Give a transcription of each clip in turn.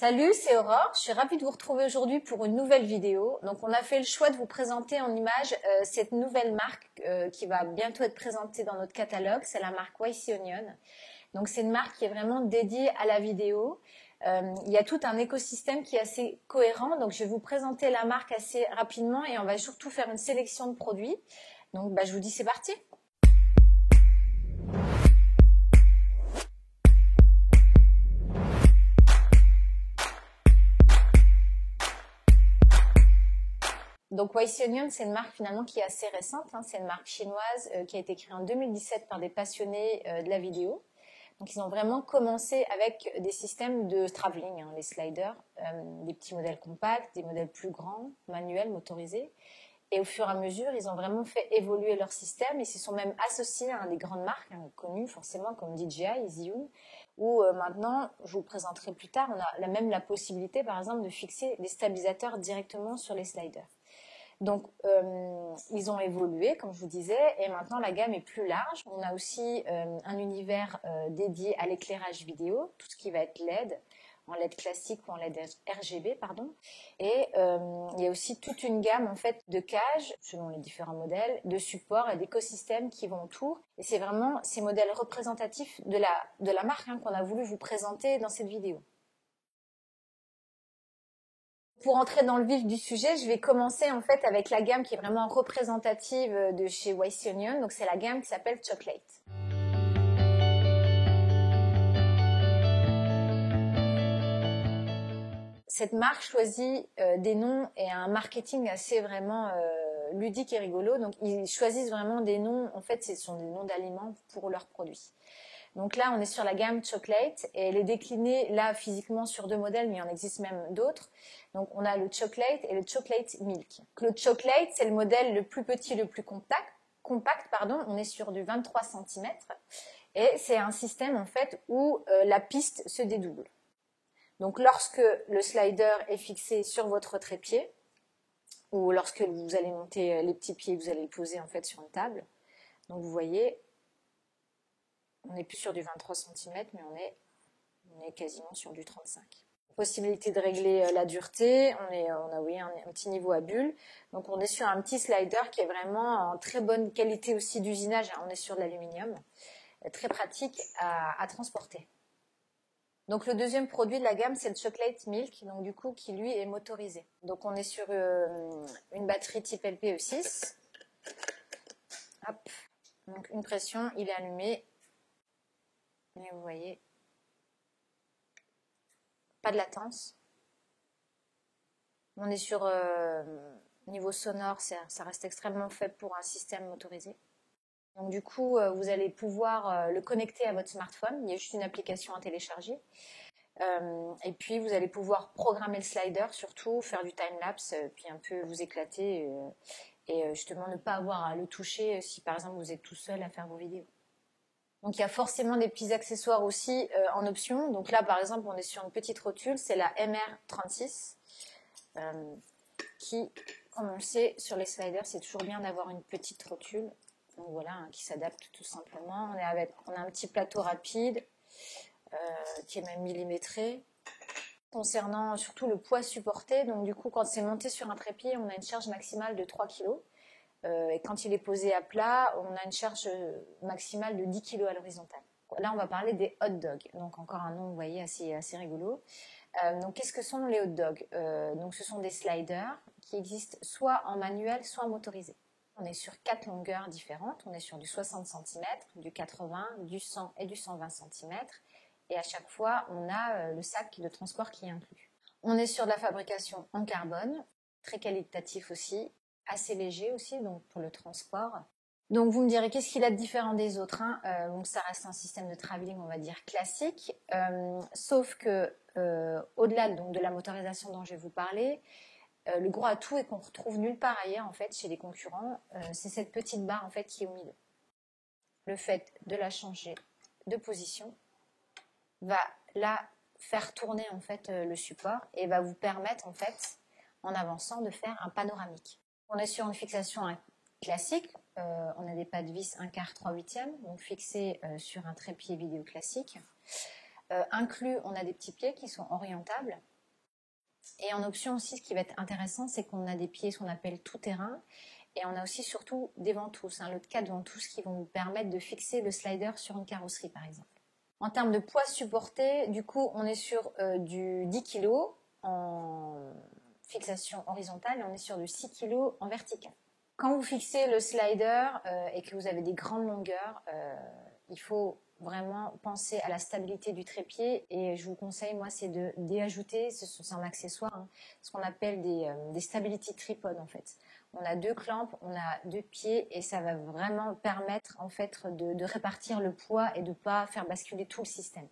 Salut, c'est Aurore. Je suis ravie de vous retrouver aujourd'hui pour une nouvelle vidéo. Donc, on a fait le choix de vous présenter en image cette nouvelle marque qui va bientôt être présentée dans notre catalogue. C'est la marque YC Onion. Donc, c'est une marque qui est vraiment dédiée à la vidéo. Il y a tout un écosystème qui est assez cohérent. Donc, je vais vous présenter la marque assez rapidement et on va surtout faire une sélection de produits. Donc, je vous dis c'est parti. Donc YC Onion, c'est une marque finalement qui est assez récente. C'est une marque chinoise qui a été créée en 2017 par des passionnés de la vidéo. Donc ils ont vraiment commencé avec des systèmes de travelling, les sliders, des petits modèles compacts, des modèles plus grands, manuels, motorisés. Et au fur et à mesure, ils ont vraiment fait évoluer leur système. Ils se sont même associés à des grandes marques connues forcément comme DJI, Zhiyun, où maintenant, je vous présenterai plus tard, on a même la possibilité par exemple de fixer des stabilisateurs directement sur les sliders. Donc, ils ont évolué, comme je vous disais, et maintenant la gamme est plus large. On a aussi un univers dédié à l'éclairage vidéo, tout ce qui va être LED, en LED classique ou en LED RGB, pardon. Et il y a aussi toute une gamme en fait de cages, selon les différents modèles, de supports et d'écosystèmes qui vont autour. Et c'est vraiment ces modèles représentatifs de la marque qu'on a voulu vous présenter dans cette vidéo. Pour entrer dans le vif du sujet, je vais commencer en fait avec la gamme qui est vraiment représentative de chez YC Onion. Donc c'est la gamme qui s'appelle Chocolate. Cette marque choisit des noms et un marketing assez vraiment ludique et rigolo. Donc ils choisissent vraiment des noms, en fait ce sont des noms d'aliments pour leurs produits. Donc là, on est sur la gamme Chocolate et elle est déclinée là physiquement sur deux modèles, mais il en existe même d'autres. Donc on a le Chocolate et le Chocolate Milk. Le Chocolate, c'est le modèle le plus petit, le plus compact. On est sur du 23 cm et c'est un système en fait où la piste se dédouble. Donc lorsque le slider est fixé sur votre trépied ou lorsque vous allez monter les petits pieds, vous allez le poser en fait sur une table. Donc vous voyez, on n'est plus sur du 23 cm, mais on est quasiment sur du 35. Possibilité de régler la dureté, on a oui, un petit niveau à bulle. Donc on est sur un petit slider qui est vraiment en très bonne qualité aussi d'usinage. On est sur de l'aluminium, très pratique à transporter. Donc le deuxième produit de la gamme, c'est le Chocolate Milk, donc du coup qui lui est motorisé. Donc on est sur une batterie type LPE6. Hop. Donc une pression, il est allumé. Et vous voyez, pas de latence. On est sur niveau sonore, ça reste extrêmement faible pour un système motorisé. Donc du coup, vous allez pouvoir le connecter à votre smartphone. Il y a juste une application à télécharger. Et puis vous allez pouvoir programmer le slider, surtout faire du time-lapse, puis un peu vous éclater et justement ne pas avoir à le toucher si par exemple vous êtes tout seul à faire vos vidéos. Donc il y a forcément des petits accessoires aussi en option. Donc là par exemple on est sur une petite rotule, c'est la MR36 qui, comme on le sait, sur les sliders c'est toujours bien d'avoir une petite rotule. Donc voilà, qui s'adapte tout simplement. On a un petit plateau rapide qui est même millimétré. Concernant surtout le poids supporté, donc du coup quand c'est monté sur un trépied, on a une charge maximale de 3 kg. Et quand il est posé à plat, on a une charge maximale de 10 kg à l'horizontale. Là, on va parler des hot dogs. Donc, encore un nom, vous voyez, assez rigolo. Donc, qu'est-ce que sont les hot dogs? Donc, ce sont des sliders qui existent soit en manuel, soit en motorisé. On est sur 4 longueurs différentes. On est sur du 60 cm, du 80, du 100 et du 120 cm. Et à chaque fois, on a le sac de transport qui est inclus. On est sur de la fabrication en carbone, très qualitatif aussi, assez léger aussi, donc pour le transport. Donc vous me direz, qu'est-ce qu'il a de différent des autres, donc ça reste un système de travelling, on va dire, classique, sauf que au-delà donc, de la motorisation dont je vais vous parler, le gros atout et qu'on retrouve nulle part ailleurs en fait chez les concurrents, c'est cette petite barre en fait qui est au milieu. Le fait de la changer de position va la faire tourner en fait le support et va vous permettre en fait en avançant de faire un panoramique. On est sur une fixation classique, on a des pas de vis 1/4, 3/8, donc fixés sur un trépied vidéo classique. Inclus, on a des petits pieds qui sont orientables, Et en option aussi, ce qui va être intéressant, c'est qu'on a des pieds, ce qu'on appelle tout-terrain. Et on a aussi surtout des ventouses, le 4 ventouses qui vont vous permettre de fixer le slider sur une carrosserie par exemple. En termes de poids supporté, du coup, on est sur du 10 kg en fixation horizontale et on est sur du 6 kg en vertical. Quand vous fixez le slider et que vous avez des grandes longueurs, il faut vraiment penser à la stabilité du trépied et je vous conseille, moi, c'est d'y ajouter, c'est un accessoire, ce qu'on appelle des stability tripods en fait. On a 2 clamps, on a 2 pieds et ça va vraiment permettre en fait de répartir le poids et de ne pas faire basculer tout le système.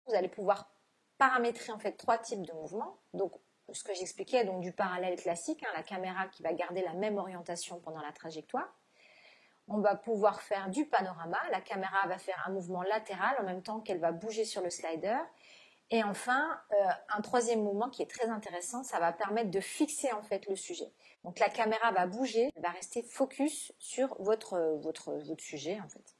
Vous allez pouvoir paramétrer en fait 3 types de mouvements. Donc ce que j'expliquais, donc du parallèle classique, la caméra qui va garder la même orientation pendant la trajectoire. On va pouvoir faire du panorama, la caméra va faire un mouvement latéral en même temps qu'elle va bouger sur le slider. Et enfin, un troisième mouvement qui est très intéressant, ça va permettre de fixer en fait le sujet. Donc la caméra va bouger, elle va rester focus sur votre sujet en fait.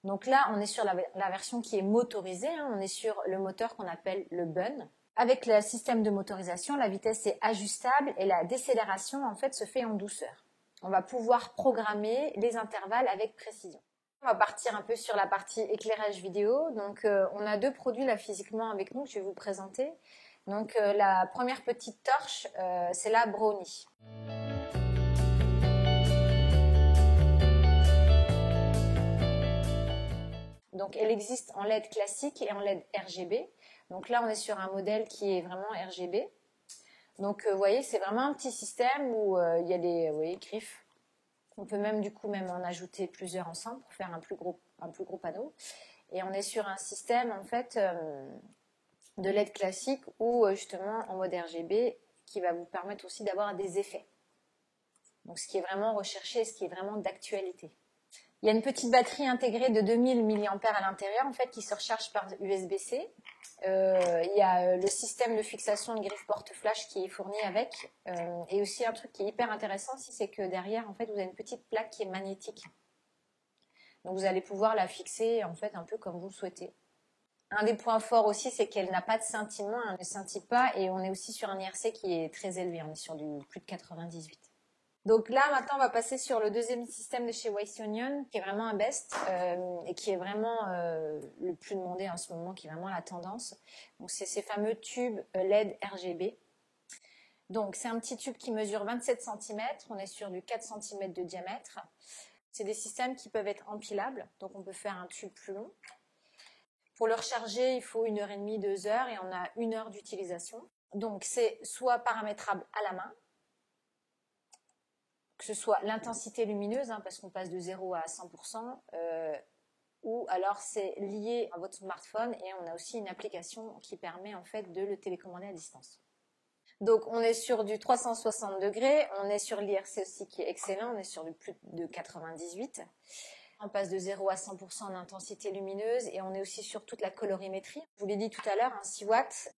Donc là, on est sur la version qui est motorisée, on est sur le moteur qu'on appelle le BUN. Avec le système de motorisation, la vitesse est ajustable et la décélération en fait se fait en douceur. On va pouvoir programmer les intervalles avec précision. On va partir un peu sur la partie éclairage vidéo. Donc, on a 2 produits là physiquement avec nous que je vais vous présenter. Donc, la première petite torche, c'est la Brownie. Donc, elle existe en LED classique et en LED RGB. Donc là, on est sur un modèle qui est vraiment RGB. Donc, vous voyez, c'est vraiment un petit système où il y a des griffes. On peut même du coup en ajouter plusieurs ensemble pour faire un plus gros panneau. Et on est sur un système en fait de LED classique ou justement en mode RGB qui va vous permettre aussi d'avoir des effets. Donc ce qui est vraiment recherché, ce qui est vraiment d'actualité. Il y a une petite batterie intégrée de 2000 mAh à l'intérieur en fait qui se recharge par USB-C. Il y a le système de fixation de griffe porte-flash qui est fourni avec. Et aussi un truc qui est hyper intéressant, c'est que derrière en fait vous avez une petite plaque qui est magnétique. Donc vous allez pouvoir la fixer en fait un peu comme vous le souhaitez. Un des points forts aussi, c'est qu'elle n'a pas de scintillement, elle ne scintille pas et on est aussi sur un IRC qui est très élevé, on est sur du plus de 98. Donc là, maintenant, on va passer sur le deuxième système de chez Westonion, qui est vraiment un best et qui est vraiment le plus demandé en ce moment, qui est vraiment la tendance. Donc c'est ces fameux tubes LED RGB. Donc c'est un petit tube qui mesure 27 cm, on est sur du 4 cm de diamètre. C'est des systèmes qui peuvent être empilables, donc on peut faire un tube plus long. Pour le recharger, il faut 1h30, 2 heures et on a 1 heure d'utilisation. Donc c'est soit paramétrable à la main, que ce soit l'intensité lumineuse, parce qu'on passe de 0 à 100%, ou alors c'est lié à votre smartphone et on a aussi une application qui permet en fait de le télécommander à distance. Donc on est sur du 360 degrés, on est sur l'IRC aussi qui est excellent, on est sur du plus de 98. On passe de 0 à 100% en intensité lumineuse et on est aussi sur toute la colorimétrie. Je vous l'ai dit tout à l'heure, 6 watts.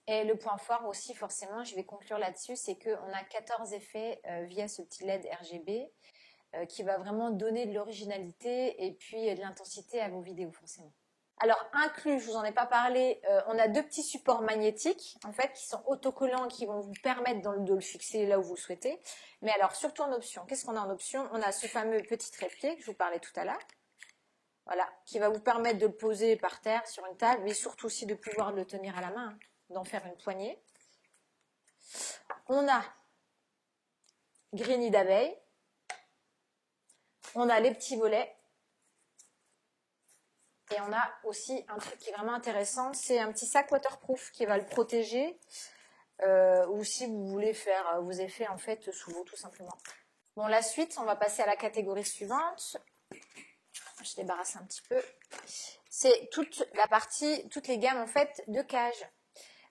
Et le point fort aussi, forcément, je vais conclure là-dessus, c'est qu'on a 14 effets via ce petit LED RGB qui va vraiment donner de l'originalité et puis de l'intensité à vos vidéos, forcément. Alors, inclus, je vous en ai pas parlé, on a 2 petits supports magnétiques, en fait, qui sont autocollants, qui vont vous permettre de le fixer là où vous le souhaitez. Mais alors, surtout en option, qu'est-ce qu'on a en option? On a ce fameux petit trépied que je vous parlais tout à l'heure. Voilà, qui va vous permettre de le poser par terre, sur une table, mais surtout aussi de pouvoir le tenir à la main, d'en faire une poignée. On a grille nid d'abeille. On a les petits volets. Et on a aussi un truc qui est vraiment intéressant, c'est un petit sac waterproof qui va le protéger. Ou si vous voulez faire vos effets en fait sous l'eau tout simplement. Bon, la suite, on va passer à la catégorie suivante. Je débarrasse un petit peu. C'est toute la partie, toutes les gammes en fait de cages.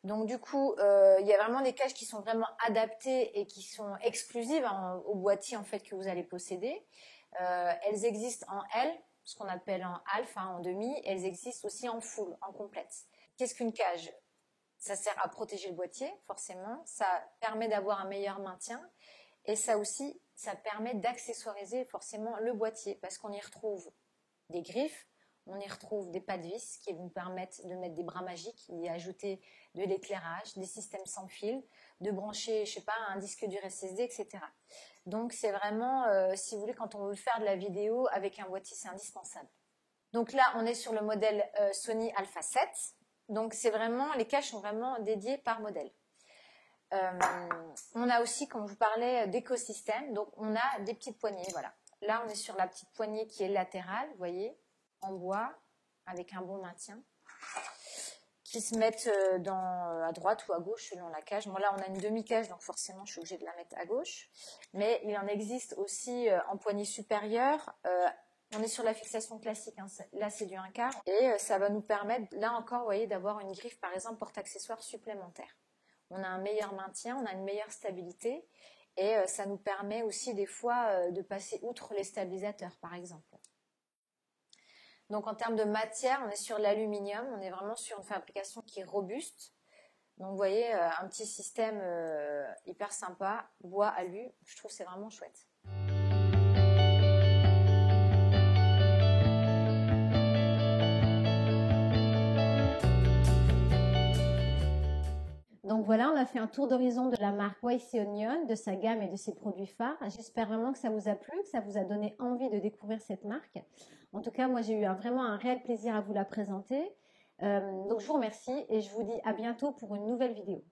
Donc du coup, il y a vraiment des cages qui sont vraiment adaptées et qui sont exclusives au boîtier en fait que vous allez posséder. Elles existent en L, ce qu'on appelle en half, en demi. Et elles existent aussi en full, en complète. Qu'est-ce qu'une cage? Ça sert à protéger le boîtier, forcément. Ça permet d'avoir un meilleur maintien. Et ça aussi, ça permet d'accessoiriser forcément le boîtier parce qu'on y retrouve des griffes, On y retrouve des pas de vis qui vous permettent de mettre des bras magiques, d'y ajouter de l'éclairage, des systèmes sans fil, de brancher, je sais pas, un disque dur SSD, etc. Donc c'est vraiment, si vous voulez, quand on veut faire de la vidéo avec un boîtier, c'est indispensable. Donc là, on est sur le modèle Sony Alpha 7. Donc c'est vraiment, les caches sont vraiment dédiées par modèle. On a aussi, comme je vous parlais, d'écosystème. Donc on a des petites poignées, voilà. Là, on est sur la petite poignée qui est latérale, vous voyez, en bois, avec un bon maintien, qui se mettent à droite ou à gauche selon la cage. Bon, là, on a une demi-cage, donc forcément, je suis obligée de la mettre à gauche. Mais il en existe aussi en poignée supérieure. On est sur la fixation classique, hein. Là c'est du 1/4. Et ça va nous permettre, là encore, vous voyez, d'avoir une griffe, par exemple, porte-accessoires supplémentaire. On a un meilleur maintien, on a une meilleure stabilité. Et ça nous permet aussi des fois de passer outre les stabilisateurs, par exemple. Donc en termes de matière, on est sur l'aluminium, on est vraiment sur une fabrication qui est robuste. Donc vous voyez, un petit système hyper sympa, bois, alu, je trouve que c'est vraiment chouette. Donc voilà, on a fait un tour d'horizon de la marque YC Onion, de sa gamme et de ses produits phares. J'espère vraiment que ça vous a plu, que ça vous a donné envie de découvrir cette marque. En tout cas, moi j'ai eu vraiment un réel plaisir à vous la présenter. Donc je vous remercie et je vous dis à bientôt pour une nouvelle vidéo.